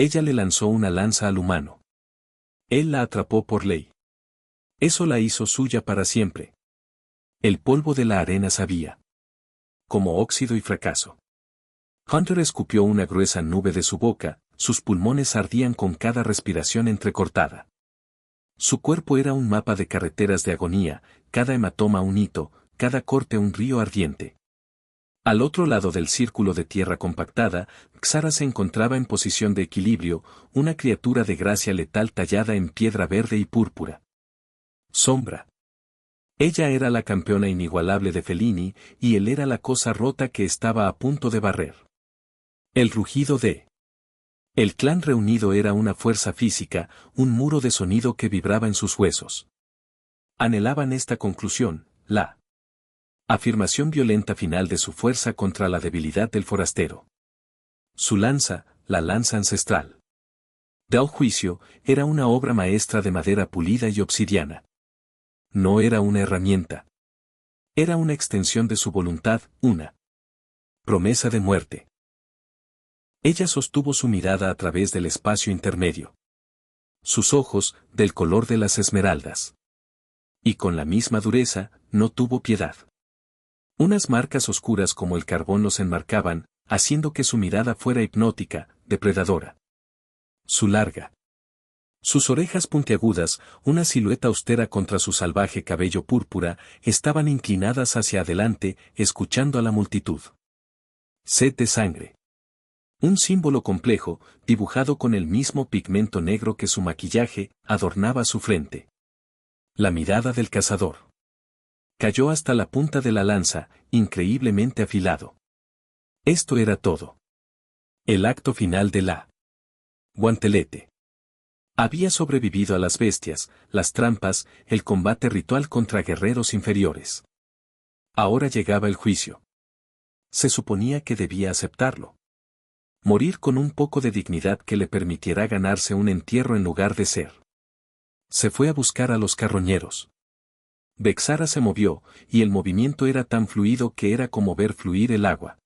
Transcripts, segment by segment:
Ella le lanzó una lanza al humano. Él la atrapó por ley. Eso la hizo suya para siempre. El polvo de la arena sabía como óxido y fracaso. Hunter escupió una gruesa nube de su boca, sus pulmones ardían con cada respiración entrecortada. Su cuerpo era un mapa de carreteras de agonía, cada hematoma un hito, cada corte un río ardiente. Al otro lado del círculo de tierra compactada, Xara se encontraba en posición de equilibrio, una criatura de gracia letal tallada en piedra verde y púrpura. Sombra. Ella era la campeona inigualable de Fellini, y él era la cosa rota que estaba a punto de barrer. El rugido de el clan reunido era una fuerza física, un muro de sonido que vibraba en sus huesos. Anhelaban esta conclusión, la afirmación violenta final de su fuerza contra la debilidad del forastero. Su lanza, la lanza ancestral del juicio, era una obra maestra de madera pulida y obsidiana. No era una herramienta. Era una extensión de su voluntad, una promesa de muerte. Ella sostuvo su mirada a través del espacio intermedio. Sus ojos, del color de las esmeraldas. Y con la misma dureza, no tuvo piedad. Unas marcas oscuras como el carbón los enmarcaban, haciendo que su mirada fuera hipnótica, depredadora. Su larga. Sus orejas puntiagudas, una silueta austera contra su salvaje cabello púrpura, estaban inclinadas hacia adelante, escuchando a la multitud. Sed de sangre. Un símbolo complejo, dibujado con el mismo pigmento negro que su maquillaje, adornaba su frente. La mirada del cazador. Cayó hasta la punta de la lanza, increíblemente afilado. Esto era todo. El acto final de la guantelete. Había sobrevivido a las bestias, las trampas, el combate ritual contra guerreros inferiores. Ahora llegaba el juicio. Se suponía que debía aceptarlo. Morir con un poco de dignidad que le permitiera ganarse un entierro en lugar de ser. Se fue a buscar a los carroñeros. Vexara se movió, y el movimiento era tan fluido que era como ver fluir el agua.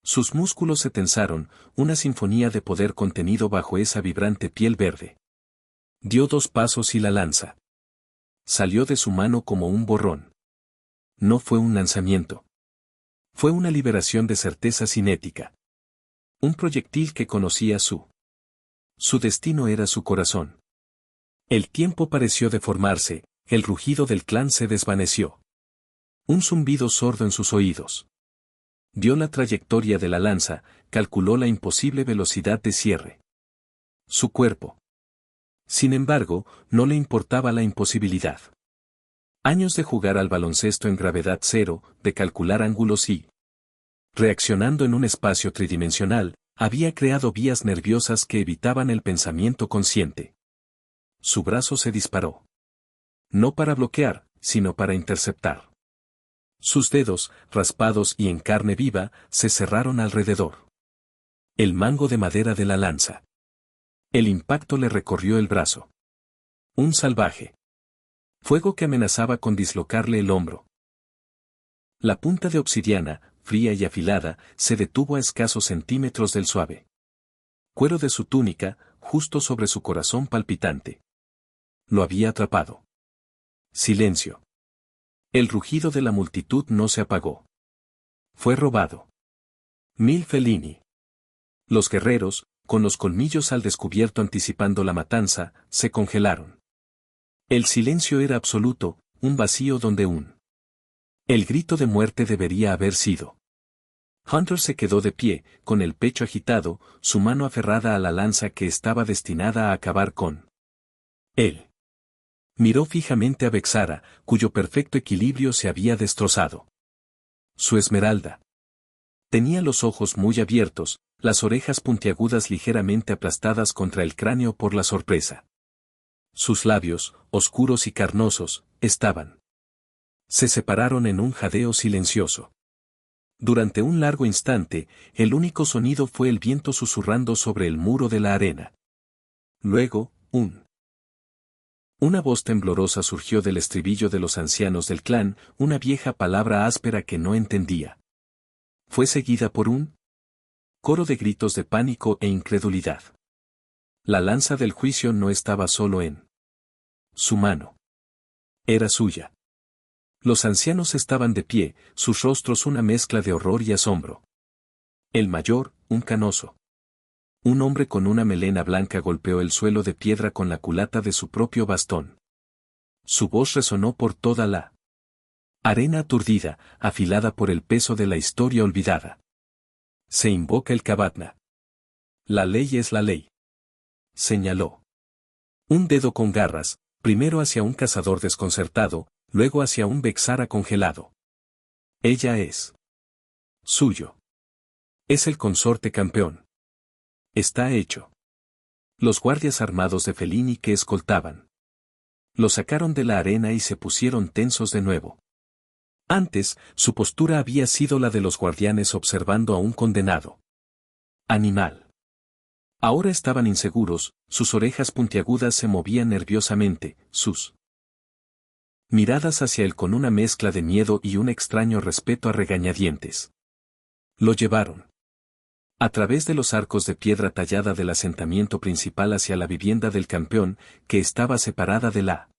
Sus músculos se tensaron, una sinfonía de poder contenido bajo esa vibrante piel verde. Dio 2 pasos y la lanza salió de su mano como un borrón. No fue un lanzamiento. Fue una liberación de certeza cinética. Un proyectil que conocía su destino era su corazón. El tiempo pareció deformarse, el rugido del clan se desvaneció. Un zumbido sordo en sus oídos. Vio la trayectoria de la lanza, calculó la imposible velocidad de cierre. Su cuerpo. Sin embargo, no le importaba la imposibilidad. Años de jugar al baloncesto en gravedad cero, de calcular ángulos y reaccionando en un espacio tridimensional, había creado vías nerviosas que evitaban el pensamiento consciente. Su brazo se disparó. No para bloquear, sino para interceptar. Sus dedos, raspados y en carne viva, se cerraron alrededor. El mango de madera de la lanza. El impacto le recorrió el brazo. Un salvaje fuego que amenazaba con dislocarle el hombro. La punta de obsidiana, fría y afilada, se detuvo a escasos centímetros del suave cuero de su túnica, justo sobre su corazón palpitante. Lo había atrapado. Silencio. El rugido de la multitud no se apagó. Fue robado. Fellini. Los guerreros, con los colmillos al descubierto anticipando la matanza, se congelaron. El silencio era absoluto, un vacío donde el grito de muerte debería haber sido. Hunter se quedó de pie, con el pecho agitado, su mano aferrada a la lanza que estaba destinada a acabar con él. Miró fijamente a Vexara, cuyo perfecto equilibrio se había destrozado. Su esmeralda. Tenía los ojos muy abiertos, las orejas puntiagudas ligeramente aplastadas contra el cráneo por la sorpresa. Sus labios, oscuros y carnosos, se separaron en un jadeo silencioso. Durante un largo instante, el único sonido fue el viento susurrando sobre el muro de la arena. Luego, una voz temblorosa surgió del estribillo de los ancianos del clan, una vieja palabra áspera que no entendía. Fue seguida por un coro de gritos de pánico e incredulidad. La lanza del juicio no estaba solo en su mano. Era suya. Los ancianos estaban de pie, sus rostros una mezcla de horror y asombro. El mayor, un canoso. Un hombre con una melena blanca golpeó el suelo de piedra con la culata de su propio bastón. Su voz resonó por toda la arena aturdida, afilada por el peso de la historia olvidada. Se invoca el Cabatna. La ley es la ley. Señaló. Un dedo con garras, primero hacia un cazador desconcertado, luego hacia un Vexara congelado. Ella es suyo. Es el consorte campeón. Está hecho. Los guardias armados de Fellini que escoltaban lo sacaron de la arena y se pusieron tensos de nuevo. Antes, su postura había sido la de los guardianes observando a un condenado animal. Ahora estaban inseguros, sus orejas puntiagudas se movían nerviosamente, sus miradas hacia él con una mezcla de miedo y un extraño respeto a regañadientes. Lo llevaron a través de los arcos de piedra tallada del asentamiento principal hacia la vivienda del campeón, que estaba separada de la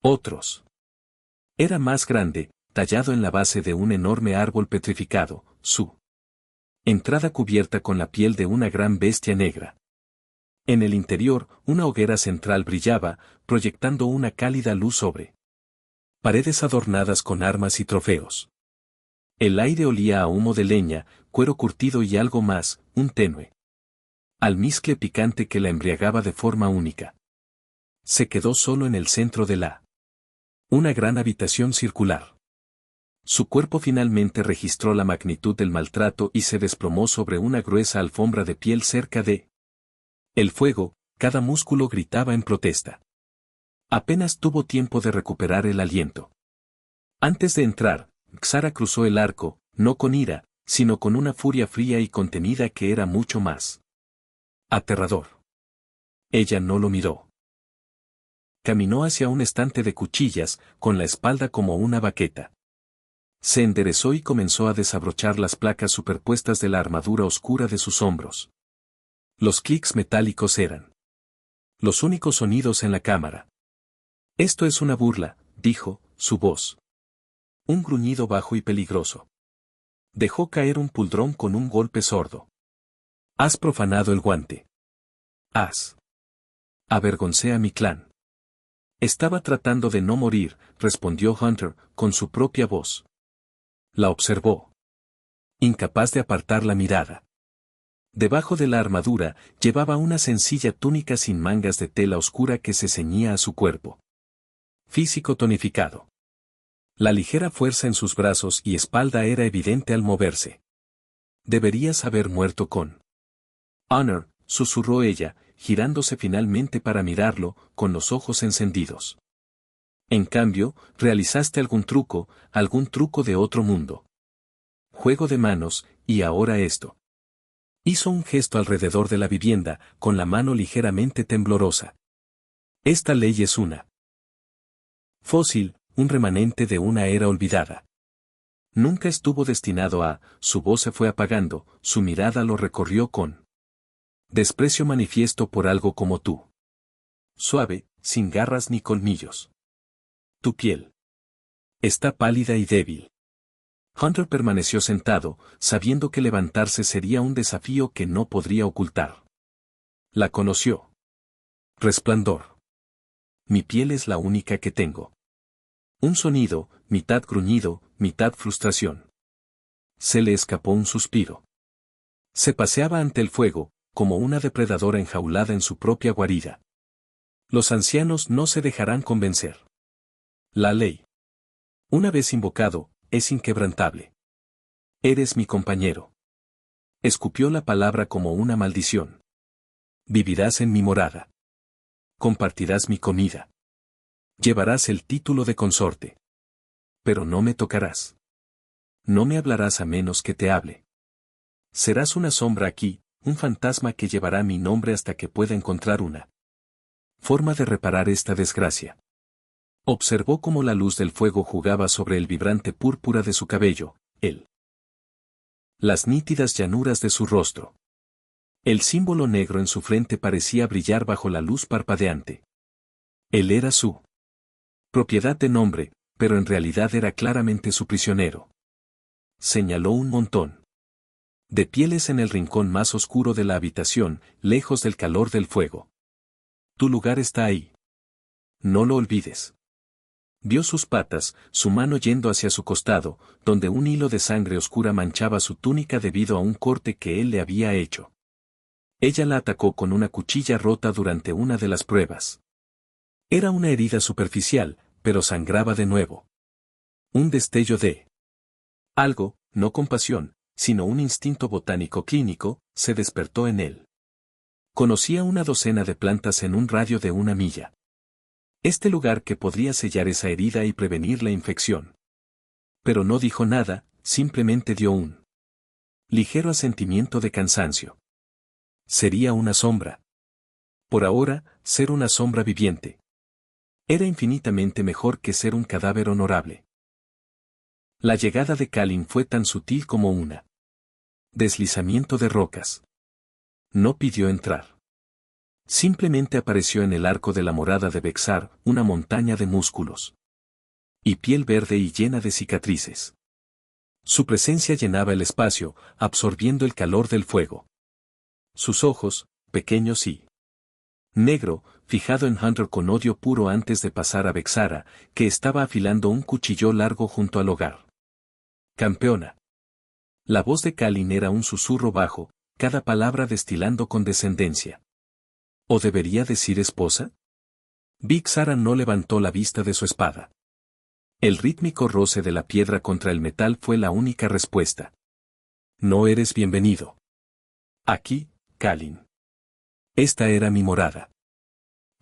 otros. Era más grande, tallado en la base de un enorme árbol petrificado, su entrada cubierta con la piel de una gran bestia negra. En el interior, una hoguera central brillaba, proyectando una cálida luz sobre paredes adornadas con armas y trofeos. El aire olía a humo de leña, cuero curtido y algo más, un tenue almizcle picante que la embriagaba de forma única. Se quedó solo en el centro de una gran habitación circular. Su cuerpo finalmente registró la magnitud del maltrato y se desplomó sobre una gruesa alfombra de piel cerca de el fuego, cada músculo gritaba en protesta. Apenas tuvo tiempo de recuperar el aliento. Antes de entrar, Xara cruzó el arco, no con ira, sino con una furia fría y contenida que era mucho más aterrador. Ella no lo miró. Caminó hacia un estante de cuchillas, con la espalda como una baqueta. Se enderezó y comenzó a desabrochar las placas superpuestas de la armadura oscura de sus hombros. Los clics metálicos eran los únicos sonidos en la cámara. Esto es una burla, dijo, su voz. Un gruñido bajo y peligroso. Dejó caer un puldrón con un golpe sordo. Has profanado el guante. Has. Avergoncé a mi clan. Estaba tratando de no morir, respondió Hunter, con su propia voz. La observó. Incapaz de apartar la mirada. Debajo de la armadura, llevaba una sencilla túnica sin mangas de tela oscura que se ceñía a su cuerpo. Físico tonificado. La ligera fuerza en sus brazos y espalda era evidente al moverse. Deberías haber muerto con honor, susurró ella, girándose finalmente para mirarlo, con los ojos encendidos. En cambio, realizaste algún truco de otro mundo. Juego de manos, y ahora esto. Hizo un gesto alrededor de la vivienda, con la mano ligeramente temblorosa. Esta ley es una fósil, un remanente de una era olvidada. Nunca estuvo destinado a, su voz se fue apagando, su mirada lo recorrió con desprecio manifiesto por algo como tú. Suave, sin garras ni colmillos. Tu piel está pálida y débil. Hunter permaneció sentado, sabiendo que levantarse sería un desafío que no podría ocultar. La conoció. Resplandor. Mi piel es la única que tengo. Un sonido, mitad gruñido, mitad frustración. Se le escapó un suspiro. Se paseaba ante el fuego, como una depredadora enjaulada en su propia guarida. Los ancianos no se dejarán convencer. La ley, una vez invocado, es inquebrantable. Eres mi compañero. Escupió la palabra como una maldición. Vivirás en mi morada. Compartirás mi comida. Llevarás el título de consorte. Pero no me tocarás. No me hablarás a menos que te hable. Serás una sombra aquí, un fantasma que llevará mi nombre hasta que pueda encontrar una forma de reparar esta desgracia. Observó cómo la luz del fuego jugaba sobre el vibrante púrpura de su cabello, él las nítidas llanuras de su rostro. El símbolo negro en su frente parecía brillar bajo la luz parpadeante. Él era su propiedad de nombre, pero en realidad era claramente su prisionero. Señaló un montón de pieles en el rincón más oscuro de la habitación, lejos del calor del fuego. Tu lugar está ahí. No lo olvides. Vio sus patas, su mano yendo hacia su costado, donde un hilo de sangre oscura manchaba su túnica debido a un corte que él le había hecho. Ella la atacó con una cuchilla rota durante una de las pruebas. Era una herida superficial, pero sangraba de nuevo. Un destello de algo, no compasión, sino un instinto botánico clínico, se despertó en él. Conocía una docena de plantas en un radio de 1 milla. Este lugar que podría sellar esa herida y prevenir la infección. Pero no dijo nada, simplemente dio un ligero asentimiento de cansancio. Sería una sombra. Por ahora, ser una sombra viviente. Era infinitamente mejor que ser un cadáver honorable. La llegada de Kalin fue tan sutil como una deslizamiento de rocas. No pidió entrar. Simplemente apareció en el arco de la morada de Bexar, una montaña de músculos y piel verde y llena de cicatrices. Su presencia llenaba el espacio, absorbiendo el calor del fuego. Sus ojos, pequeños y negro, fijado en Hunter con odio puro antes de pasar a Bexara, que estaba afilando un cuchillo largo junto al hogar. Campeona. La voz de Kalin era un susurro bajo, cada palabra destilando condescendencia. ¿O debería decir esposa? Bexara no levantó la vista de su espada. El rítmico roce de la piedra contra el metal fue la única respuesta. No eres bienvenido. Aquí, Kalin. Esta era mi morada.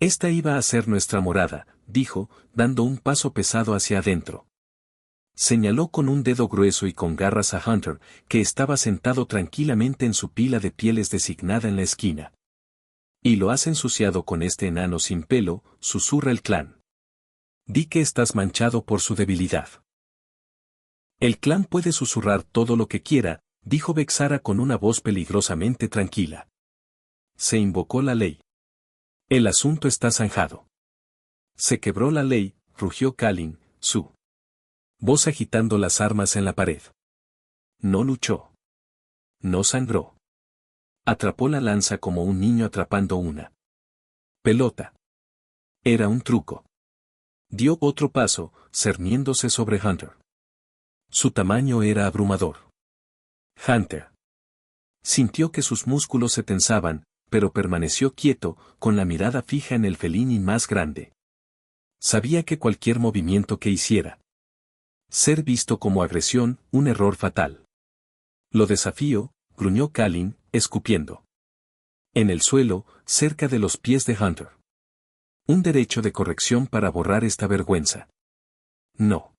Esta iba a ser nuestra morada, dijo, dando un paso pesado hacia adentro. Señaló con un dedo grueso y con garras a Hunter, que estaba sentado tranquilamente en su pila de pieles designada en la esquina. Y lo has ensuciado con este enano sin pelo, susurra el clan. Di que estás manchado por su debilidad. El clan puede susurrar todo lo que quiera, dijo Bexara con una voz peligrosamente tranquila. Se invocó la ley. El asunto está zanjado. Se quebró la ley, rugió Kalin, su voz agitando las armas en la pared. No luchó. No sangró. Atrapó la lanza como un niño atrapando una pelota. Era un truco. Dio otro paso, cerniéndose sobre Hunter. Su tamaño era abrumador. Hunter sintió que sus músculos se tensaban, pero permaneció quieto, con la mirada fija en el felini más grande. Sabía que cualquier movimiento que hiciera ser visto como agresión, un error fatal. Lo desafío, gruñó Kalin, escupiendo. En el suelo, cerca de los pies de Hunter. Un derecho de corrección para borrar esta vergüenza. No.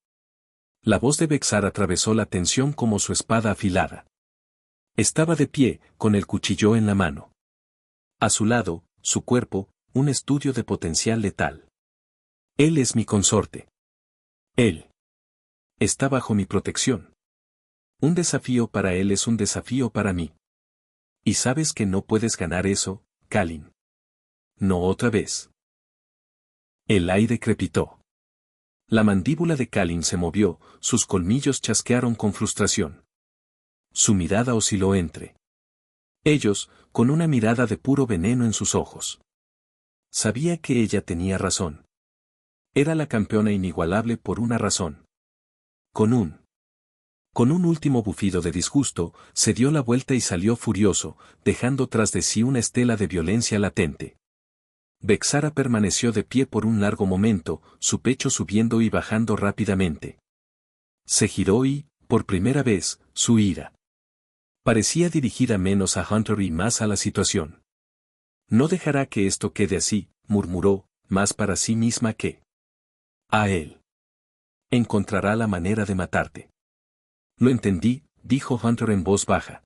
La voz de Bexar atravesó la tensión como su espada afilada. Estaba de pie, con el cuchillo en la mano. A su lado, su cuerpo, un estudio de potencial letal. Él es mi consorte. Él está bajo mi protección. Un desafío para él es un desafío para mí. Y sabes que no puedes ganar eso, Kalin. No otra vez. El aire crepitó. La mandíbula de Kalin se movió, sus colmillos chasquearon con frustración. Su mirada osciló entre ellos, con una mirada de puro veneno en sus ojos. Sabía que ella tenía razón. Era la campeona inigualable por una razón. Con un último bufido de disgusto, se dio la vuelta y salió furioso, dejando tras de sí una estela de violencia latente. Bexara permaneció de pie por un largo momento, su pecho subiendo y bajando rápidamente. Se giró y, por primera vez, su ira parecía dirigida menos a Hunter y más a la situación. No dejará que esto quede así, murmuró, más para sí misma que a él. Encontrará la manera de matarte. Lo entendí, dijo Hunter en voz baja.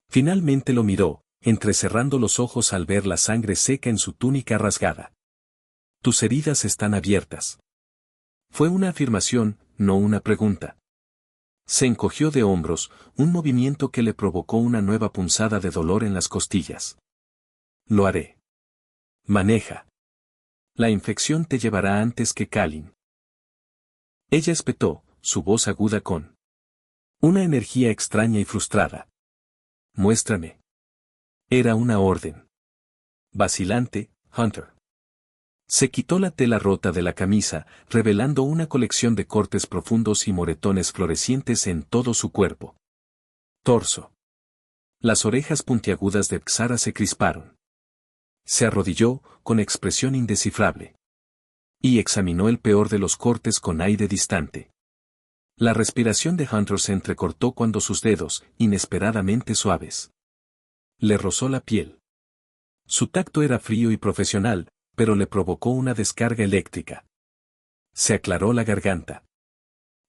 Finalmente lo miró, entrecerrando los ojos al ver la sangre seca en su túnica rasgada. Tus heridas están abiertas. Fue una afirmación, no una pregunta. Se encogió de hombros, un movimiento que le provocó una nueva punzada de dolor en las costillas. Lo haré. Maneja. La infección te llevará antes que Kalin. Ella espetó, su voz aguda con una energía extraña y frustrada. Muéstrame. Era una orden. Vacilante, Hunter. Se quitó la tela rota de la camisa, revelando una colección de cortes profundos y moretones florecientes en todo su cuerpo. Torso. Las orejas puntiagudas de Xara se crisparon. Se arrodilló, con expresión indescifrable. Y examinó el peor de los cortes con aire distante. La respiración de Hunter se entrecortó cuando sus dedos, inesperadamente suaves, le rozó la piel. Su tacto era frío y profesional, pero le provocó una descarga eléctrica. Se aclaró la garganta.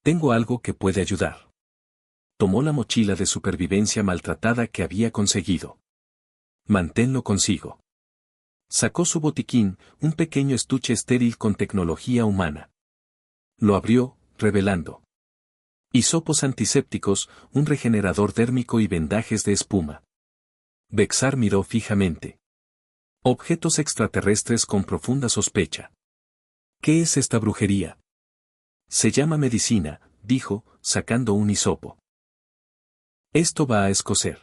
Tengo algo que puede ayudar. Tomó la mochila de supervivencia maltratada que había conseguido. Manténlo consigo. Sacó su botiquín, un pequeño estuche estéril con tecnología humana. Lo abrió, revelando hisopos antisépticos, un regenerador dérmico y vendajes de espuma. Bexar miró fijamente. Objetos extraterrestres con profunda sospecha. ¿Qué es esta brujería? Se llama medicina, dijo, sacando un hisopo. Esto va a escocer.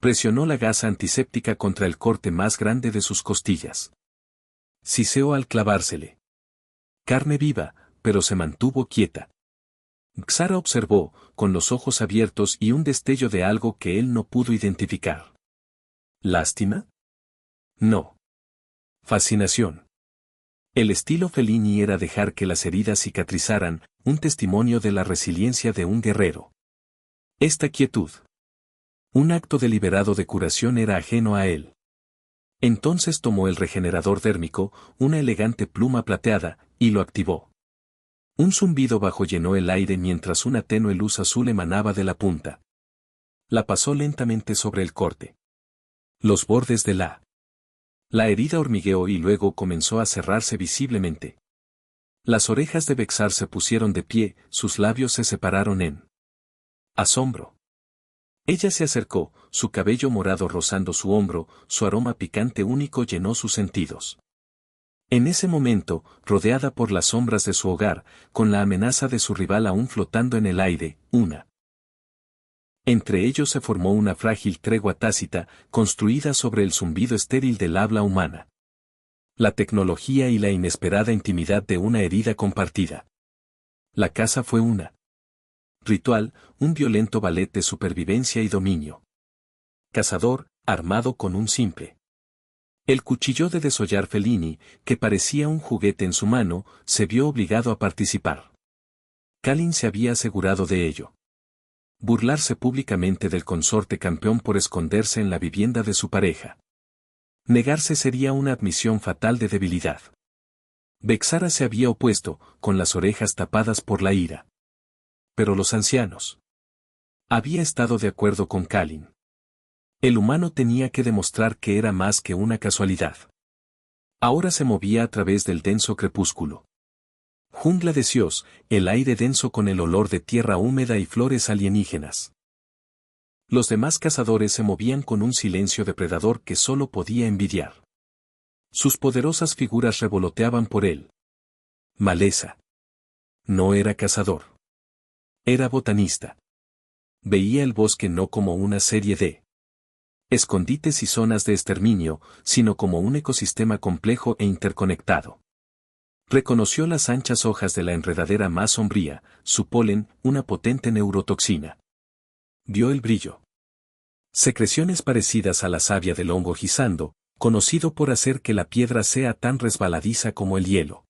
Presionó la gasa antiséptica contra el corte más grande de sus costillas. Siseó al clavársele. Carne viva, pero se mantuvo quieta. Xara observó, con los ojos abiertos y un destello de algo que él no pudo identificar. ¿Lástima? No. Fascinación. El estilo Fellini era dejar que las heridas cicatrizaran, un testimonio de la resiliencia de un guerrero. Esta quietud. Un acto deliberado de curación era ajeno a él. Entonces tomó el regenerador dérmico, una elegante pluma plateada, y lo activó. Un zumbido bajo llenó el aire mientras una tenue luz azul emanaba de la punta. La pasó lentamente sobre el corte. Los bordes de la herida hormigueó y luego comenzó a cerrarse visiblemente. Las orejas de Bexar se pusieron de pie, sus labios se separaron en asombro. Ella se acercó, su cabello morado rozando su hombro, su aroma picante único llenó sus sentidos. En ese momento, rodeada por las sombras de su hogar, con la amenaza de su rival aún flotando en el aire, entre ellos se formó una frágil tregua tácita, construida sobre el zumbido estéril del habla humana. La tecnología y la inesperada intimidad de una herida compartida. La caza fue una ritual, un violento ballet de supervivencia y dominio. Cazador, armado con un simple el cuchillo de desollar Fellini, que parecía un juguete en su mano, se vio obligado a participar. Kalin se había asegurado de ello. Burlarse públicamente del consorte campeón por esconderse en la vivienda de su pareja. Negarse sería una admisión fatal de debilidad. Bexara se había opuesto, con las orejas tapadas por la ira. Pero los ancianos. Había estado de acuerdo con Kalin. El humano tenía que demostrar que era más que una casualidad. Ahora se movía a través del denso crepúsculo. Jungla de Sios, el aire denso con el olor de tierra húmeda y flores alienígenas. Los demás cazadores se movían con un silencio depredador que solo podía envidiar. Sus poderosas figuras revoloteaban por él. Maleza. No era cazador. Era botanista. Veía el bosque no como una serie de escondites y zonas de exterminio, sino como un ecosistema complejo e interconectado. Reconoció las anchas hojas de la enredadera más sombría, su polen, una potente neurotoxina. Vio el brillo. Secreciones parecidas a la savia del hongo gisando, conocido por hacer que la piedra sea tan resbaladiza como el hielo.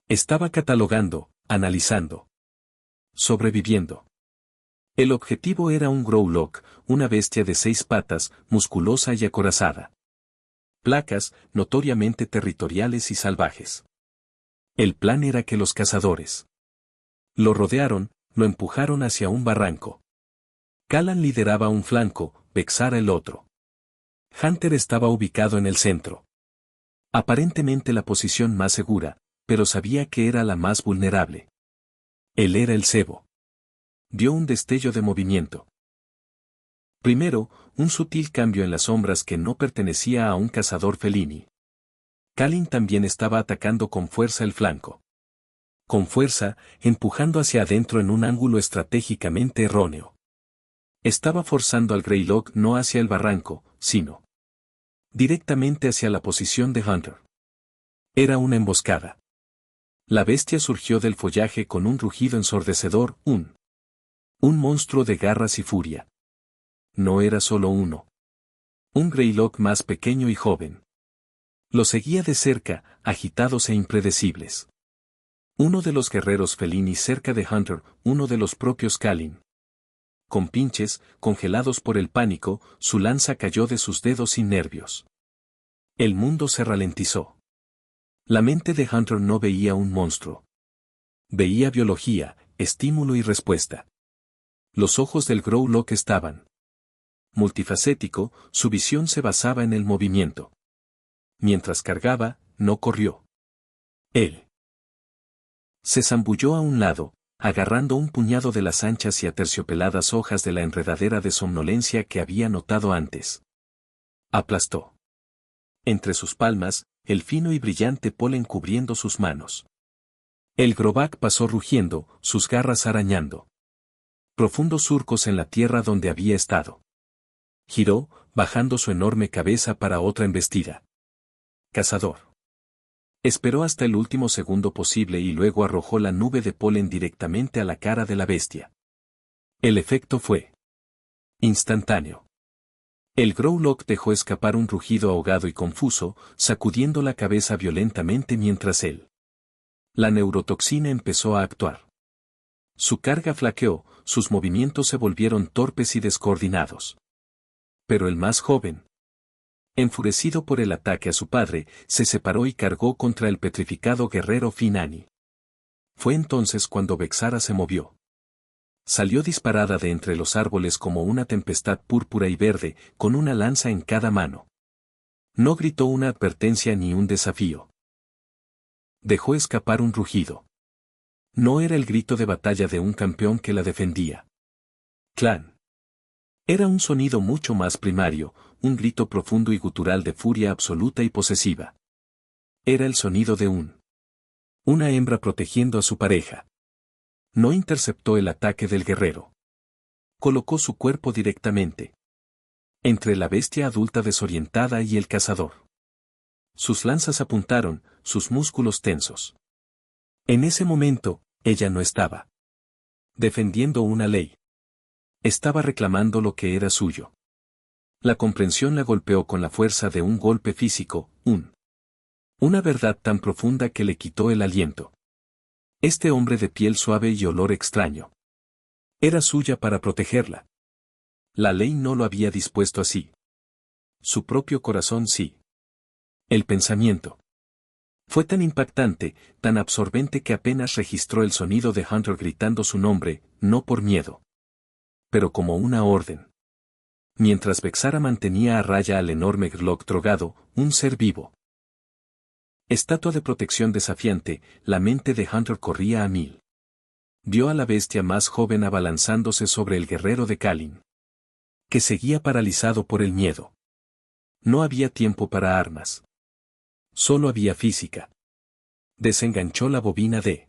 Estaba catalogando, analizando. Sobreviviendo. El objetivo era un Growlock, una bestia de 6 patas, musculosa y acorazada. Placas, notoriamente territoriales y salvajes. El plan era que los cazadores lo rodearon, lo empujaron hacia un barranco. Callan lideraba un flanco, Bexara el otro. Hunter estaba ubicado en el centro. Aparentemente la posición más segura, pero sabía que era la más vulnerable. Él era el cebo. Dio un destello de movimiento. Primero, un sutil cambio en las sombras que no pertenecía a un cazador felini. Kalin también estaba atacando con fuerza el flanco. Con fuerza, empujando hacia adentro en un ángulo estratégicamente erróneo. Estaba forzando al Greylock no hacia el barranco, sino directamente hacia la posición de Hunter. Era una emboscada. La bestia surgió del follaje con un rugido ensordecedor, un monstruo de garras y furia. No era solo uno. Un Greylock más pequeño y joven. Lo seguía de cerca, agitados e impredecibles. Uno de los guerreros felini cerca de Hunter, uno de los propios Kalin. Con pinches, congelados por el pánico, su lanza cayó de sus dedos sin nervios. El mundo se ralentizó. La mente de Hunter no veía un monstruo. Veía biología, estímulo y respuesta. Los ojos del Growlock estaban multifacético, su visión se basaba en el movimiento. Mientras cargaba, no corrió. Él se zambulló a un lado, agarrando un puñado de las anchas y aterciopeladas hojas de la enredadera de somnolencia que había notado antes. Aplastó. Entre sus palmas, el fino y brillante polen cubriendo sus manos. El Grobak pasó rugiendo, sus garras arañando profundos surcos en la tierra donde había estado. Giró, bajando su enorme cabeza para otra embestida. Cazador. Esperó hasta el último segundo posible y luego arrojó la nube de polen directamente a la cara de la bestia. El efecto fue instantáneo. El Growlock dejó escapar un rugido ahogado y confuso, sacudiendo la cabeza violentamente mientras la neurotoxina empezó a actuar. Su carga flaqueó, sus movimientos se volvieron torpes y descoordinados. Pero el más joven, enfurecido por el ataque a su padre, se separó y cargó contra el petrificado guerrero Finani. Fue entonces cuando Vexara se movió. Salió disparada de entre los árboles como una tempestad púrpura y verde, con una lanza en cada mano. No gritó una advertencia ni un desafío. Dejó escapar un rugido. No era el grito de batalla de un campeón que la defendía. Clan. Era un sonido mucho más primario, un grito profundo y gutural de furia absoluta y posesiva. Era el sonido de una hembra protegiendo a su pareja. No interceptó el ataque del guerrero. Colocó su cuerpo directamente entre la bestia adulta desorientada y el cazador. Sus lanzas apuntaron, sus músculos tensos. En ese momento, ella no estaba defendiendo una ley. Estaba reclamando lo que era suyo. La comprensión la golpeó con la fuerza de un golpe físico, una verdad tan profunda que le quitó el aliento. Este hombre de piel suave y olor extraño. Era suya para protegerla. La ley no lo había dispuesto así. Su propio corazón sí. El pensamiento fue tan impactante, tan absorbente que apenas registró el sonido de Hunter gritando su nombre, no por miedo, pero como una orden. Mientras Vexara mantenía a raya al enorme Grlock drogado, un ser vivo. Estatua de protección desafiante, la mente de Hunter corría a mil. Vio a la bestia más joven abalanzándose sobre el guerrero de Kalin, que seguía paralizado por el miedo. No había tiempo para armas. Solo había física. Desenganchó la bobina de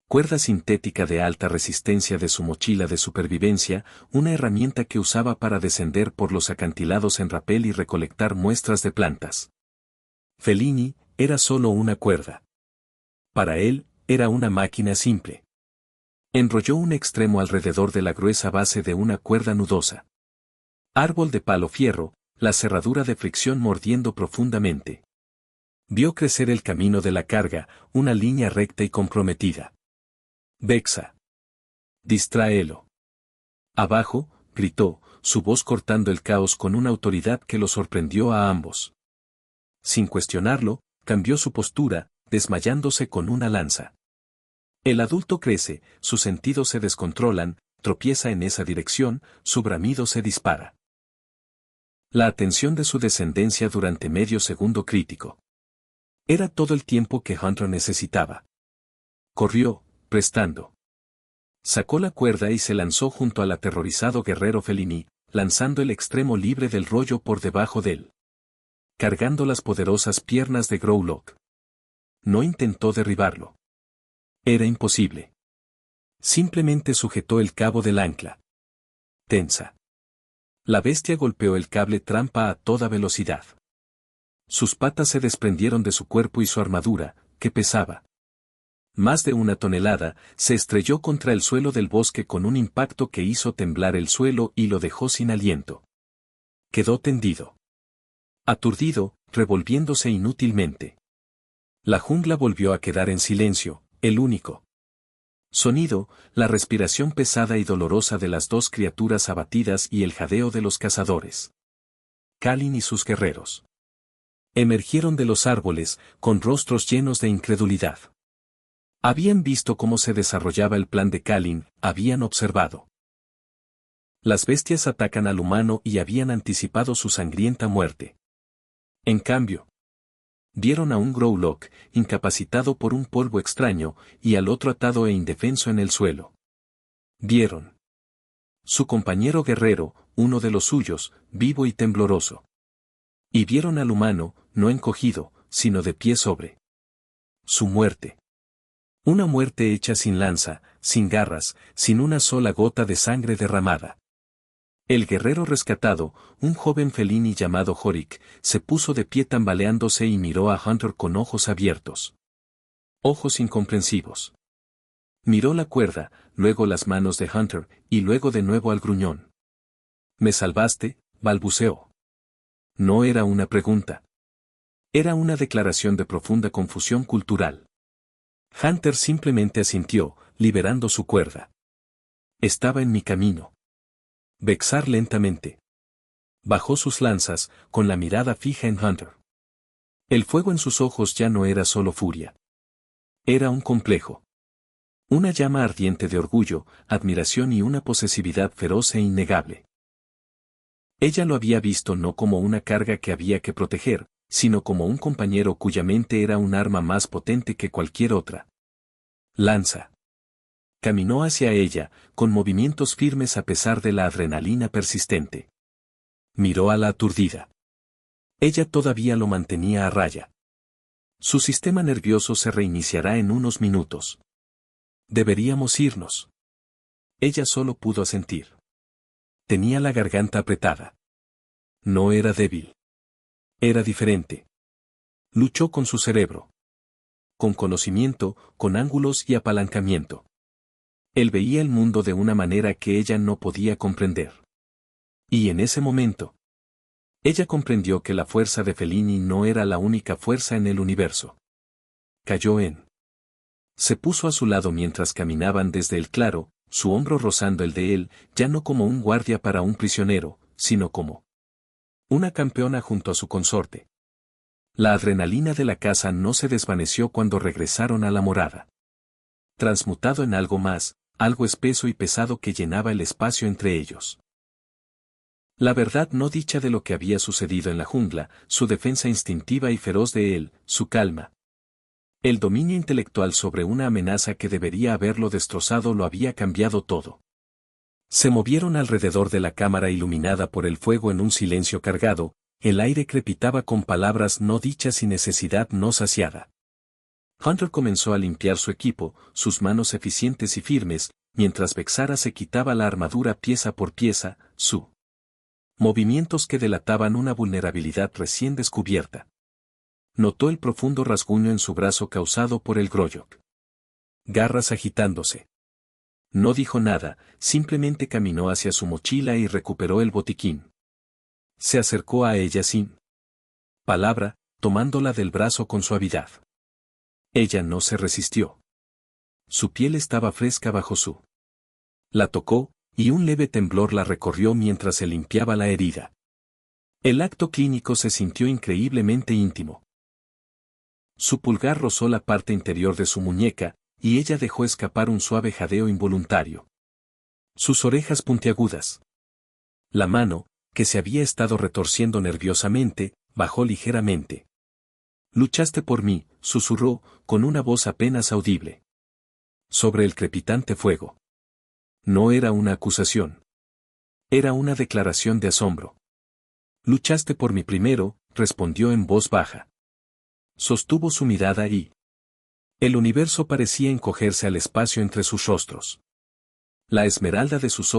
cuerda sintética de alta resistencia de su mochila de supervivencia, una herramienta que usaba para descender por los acantilados en rapel y recolectar muestras de plantas. Felini era solo una cuerda. Para él, era una máquina simple. Enrolló un extremo alrededor de la gruesa base de una cuerda nudosa. Árbol de palo fierro, la cerradura de fricción mordiendo profundamente. Vio crecer el camino de la carga, una línea recta y comprometida. Vexa. Distráelo. Abajo, gritó, su voz cortando el caos con una autoridad que lo sorprendió a ambos. Sin cuestionarlo, cambió su postura, desmayándose con una lanza. El adulto crece, sus sentidos se descontrolan, tropieza en esa dirección, su bramido se dispara. La atención de su descendencia durante medio segundo crítico. Era todo el tiempo que Hunter necesitaba. Corrió, prestando Sacó la cuerda y se lanzó junto al aterrorizado guerrero Felini, lanzando el extremo libre del rollo por debajo de él, cargando las poderosas piernas de Growlock. No intentó derribarlo. Era imposible. Simplemente sujetó el cabo del ancla. Tensa. La bestia golpeó el cable trampa a toda velocidad. Sus patas se desprendieron de su cuerpo y su armadura, que pesaba más de 1 tonelada, se estrelló contra el suelo del bosque con un impacto que hizo temblar el suelo y lo dejó sin aliento. Quedó tendido, aturdido, revolviéndose inútilmente. La jungla volvió a quedar en silencio, el único sonido, la respiración pesada y dolorosa de las dos criaturas abatidas y el jadeo de los cazadores. Kalin y sus guerreros emergieron de los árboles, con rostros llenos de incredulidad. Habían visto cómo se desarrollaba el plan de Kalin, habían observado. Las bestias atacan al humano y habían anticipado su sangrienta muerte. En cambio, vieron a un Growlock, incapacitado por un polvo extraño, y al otro atado e indefenso en el suelo. Vieron su compañero guerrero, uno de los suyos, vivo y tembloroso. Y vieron al humano, no encogido, sino de pie sobre su muerte. Una muerte hecha sin lanza, sin garras, sin una sola gota de sangre derramada. El guerrero rescatado, un joven felini llamado Horik, se puso de pie tambaleándose y miró a Hunter con ojos abiertos. Ojos incomprensivos. Miró la cuerda, luego las manos de Hunter, y luego de nuevo al gruñón. «¿Me salvaste?», balbuceó. No era una pregunta. Era una declaración de profunda confusión cultural. Hunter simplemente asintió, liberando su cuerda. Estaba en mi camino. Vexar lentamente bajó sus lanzas, con la mirada fija en Hunter. El fuego en sus ojos ya no era solo furia. Era un complejo. Una llama ardiente de orgullo, admiración y una posesividad feroz e innegable. Ella lo había visto no como una carga que había que proteger, sino como un compañero cuya mente era un arma más potente que cualquier otra. Lanza. Caminó hacia ella, con movimientos firmes a pesar de la adrenalina persistente. Miró a la aturdida. Ella todavía lo mantenía a raya. Su sistema nervioso se reiniciará en unos minutos. Deberíamos irnos. Ella solo pudo asentir. Tenía la garganta apretada. No era débil. Era diferente. Luchó con su cerebro. Con conocimiento, con ángulos y apalancamiento. Él veía el mundo de una manera que ella no podía comprender. Y en ese momento, ella comprendió que la fuerza de Felini no era la única fuerza en el universo. Cayó en. Se puso a su lado mientras caminaban desde el claro, su hombro rozando el de él, ya no como un guardia para un prisionero, sino como una campeona junto a su consorte. La adrenalina de la caza no se desvaneció cuando regresaron a la morada. Transmutado en algo más, algo espeso y pesado que llenaba el espacio entre ellos. La verdad no dicha de lo que había sucedido en la jungla, su defensa instintiva y feroz de él, su calma. El dominio intelectual sobre una amenaza que debería haberlo destrozado lo había cambiado todo. Se movieron alrededor de la cámara iluminada por el fuego en un silencio cargado, el aire crepitaba con palabras no dichas y necesidad no saciada. Hunter comenzó a limpiar su equipo, sus manos eficientes y firmes, mientras Vexara se quitaba la armadura pieza por pieza, movimientos que delataban una vulnerabilidad recién descubierta. Notó el profundo rasguño en su brazo causado por el Growlock. Garras agitándose. No dijo nada, simplemente caminó hacia su mochila y recuperó el botiquín. Se acercó a ella sin palabra, tomándola del brazo con suavidad. Ella no se resistió. Su piel estaba fresca bajo su. La tocó, y un leve temblor la recorrió mientras se limpiaba la herida. El acto clínico se sintió increíblemente íntimo. Su pulgar rozó la parte interior de su muñeca, y ella dejó escapar un suave jadeo involuntario. Sus orejas puntiagudas. La mano, que se había estado retorciendo nerviosamente, bajó ligeramente. «Luchaste por mí», susurró, con una voz apenas audible. Sobre el crepitante fuego. No era una acusación. Era una declaración de asombro. Luchaste por mí primero, respondió en voz baja. Sostuvo su mirada y el universo parecía encogerse al espacio entre sus rostros. La esmeralda de sus ojos